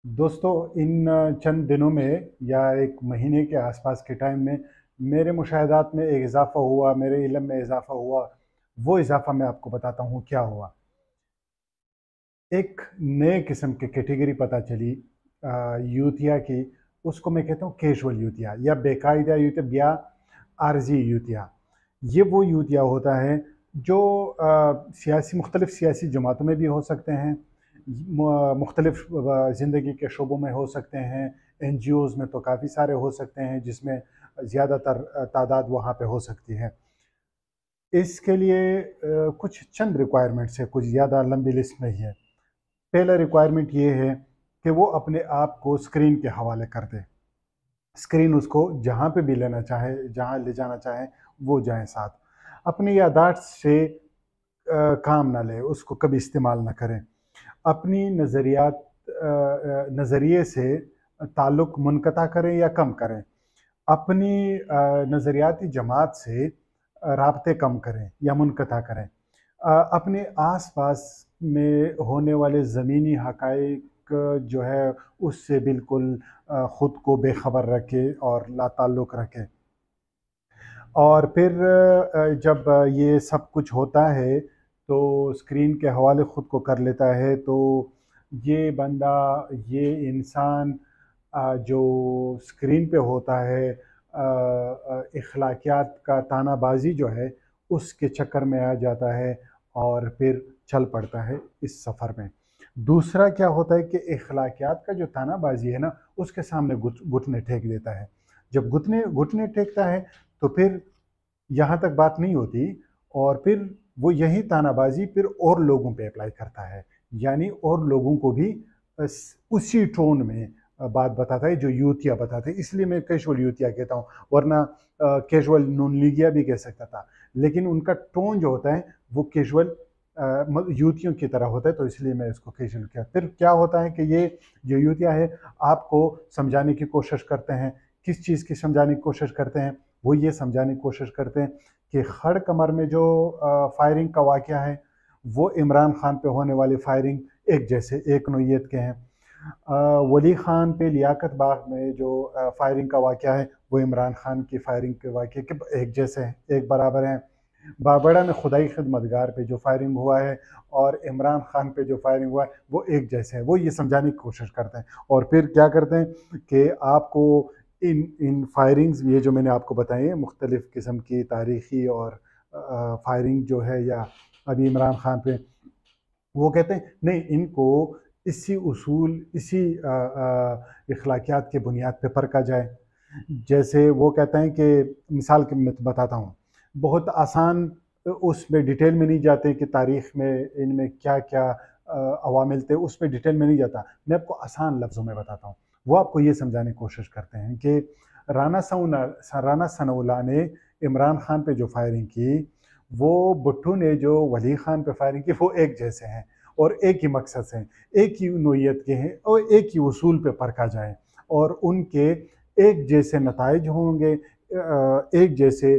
दोस्तों, इन चंद दिनों में या एक महीने के आसपास के टाइम में मेरे मुशाहिदात में एक इजाफ़ा हुआ, मेरे इल्म में इजाफ़ा हुआ। वो इजाफ़ा मैं आपको बताता हूँ क्या हुआ। एक नए किस्म की कैटेगरी पता चली यूथिया की। उसको मैं कहता हूँ कैजुअल यूथिया या बेकायदा यूथिया या आरजी यूथिया। ये वो यूथिया होता है जो मुख्तलिफ़ सियासी जमातों में भी हो सकते हैं, मुख्तलिफ़ ज़िंदगी के शोबों में हो सकते हैं, NGOs में तो काफ़ी सारे हो सकते हैं जिसमें ज़्यादातर तादाद वहाँ पे हो सकती है। इसके लिए कुछ चंद रिक्वायरमेंट्स है, कुछ ज़्यादा लंबी लिस्ट नहीं है। पहला रिक्वायरमेंट ये है कि वो अपने आप को स्क्रीन के हवाले कर दे। स्क्रीन उसको जहाँ पे भी लेना चाहे, जहाँ ले जाना चाहे वो जाए साथ। अपनी यादाश्त से काम ना ले, उसको कभी इस्तेमाल ना करें। अपनी नज़रिए से ताल्लुक़ मुनक़ता करें या कम करें। अपनी नज़रियाती जमात से राब्ते कम करें या मुनक़ता करें। अपने आस-पास में होने वाले ज़मीनी हक़ाइक़ जो है उससे बिल्कुल ख़ुद को बेख़बर रखें और लाताल्लुक़ रखें। और फिर जब ये सब कुछ होता है तो स्क्रीन के हवाले ख़ुद को कर लेता है, तो ये बंदा, ये इंसान जो स्क्रीन पे होता है, इख़्लाक़ियात का तानाबाज़ी जो है उसके चक्कर में आ जाता है और फिर चल पड़ता है इस सफ़र में। दूसरा क्या होता है कि इख़्लाक़ियात का जो तानाबाज़ी है ना, उसके सामने घुटने टेक देता है। जब घुटने घुटने टेकता है तो फिर यहाँ तक बात नहीं होती, और फिर वो यही तानाबाज़ी फिर और लोगों पे अप्लाई करता है। यानी और लोगों को भी उसी टोन में बात बताता है जो यूथिया बताते हैं। इसलिए मैं कैजुअल यूथिया कहता हूँ, वरना कैजुअल नून लीगिया भी कह सकता था। लेकिन उनका टोन जो होता है वो कैजुअल यूथियों की तरह होता है, तो इसलिए मैं इसको कैजुअल किया। फिर क्या होता है कि ये जो यूथिया है आपको समझाने की कोशिश करते हैं। किस चीज़ की समझाने की कोशिश करते हैं? वो ये समझाने की कोशिश करते हैं कि खड़ कमर में जो फायरिंग का वाक़या है वो इमरान खान पे होने वाली फायरिंग एक जैसे, एक नौइयत के हैं। वली खान पे लियाकत बाग में जो फायरिंग का वाक़या है वो इमरान खान की फायरिंग के वाक़े के एक जैसे हैं, एक बराबर हैं। बाबड़ा में खुदाई खिदमतगार पे जो फायरिंग हुआ है और इमरान खान पे जो फायरिंग हुआ है वो एक जैसे हैं। वो ये समझाने की कोशिश करते हैं, और फिर क्या करते हैं कि आपको इन इन फायरिंग्स, ये जो मैंने आपको बताई है मुख्तलिफ़ किस्म की तारीख़ी और फायरिंग जो है, या अभी इमरान खान पे, वो कहते हैं नहीं, इनको इसी उसूल, इसी इख़्लाक़ियात की बुनियाद पे परखा जाए। जैसे वो कहते हैं कि मिसाल के मैं बताता हूँ, बहुत आसान, उसमें डिटेल में नहीं जाते कि तारीख़ में इनमें क्या-क्या अवामिल थे, उसमें डिटेल में नहीं जाता। मैं आपको आसान लफ्ज़ों में बताता हूँ। वो आपको ये समझाने की कोशिश करते हैं कि राना सनाउल्लाह ने इमरान खान पे जो फायरिंग की, वो भुट्टो ने जो वली खान पे फायरिंग की, वो एक जैसे हैं और एक ही मकसद से हैं, एक ही नौइयत के हैं और एक ही उसूल पे परखा जाए, और उनके एक जैसे नताइज होंगे, एक जैसे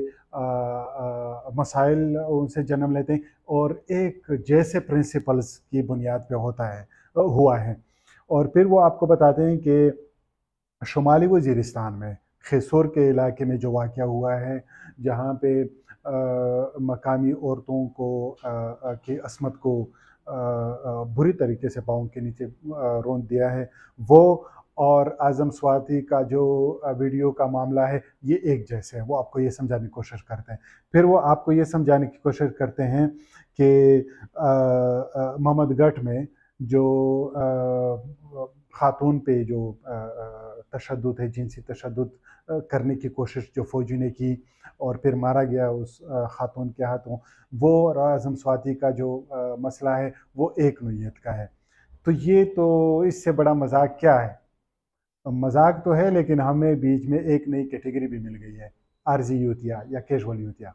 मसाइल उनसे जन्म लेते हैं, और एक जैसे प्रिंसिपल्स की बुनियाद पे होता है, हुआ है। और फिर वो आपको बताते हैं कि शुमाली वज़ीरिस्तान में खेसोर के इलाके में जो वाक़या हुआ है, जहाँ पे मकामी औरतों को की अस्मत को बुरी तरीके से पाँव के नीचे रौंद दिया है, वो और आज़म स्वाति का जो वीडियो का मामला है, ये एक जैसे है। वो आपको ये समझाने की कोशिश करते हैं। फिर वो आपको ये समझाने की कोशिश करते हैं कि मोहम्मदगढ़ में जो ख़ातून पे जो तशद्दुद है, जिनसी तशद्दुद करने की कोशिश जो फ़ौजी ने की और फिर मारा गया उस ख़ातून के हाथों, वो और आज़म स्वाति का जो मसला है वो एक नौइयत का है। तो ये तो इससे बड़ा मज़ाक क्या है? मज़ाक तो है, लेकिन हमें बीच में एक नई कैटेगरी भी मिल गई है, आरज़ी यूथिया या कैजुअल यूथिया।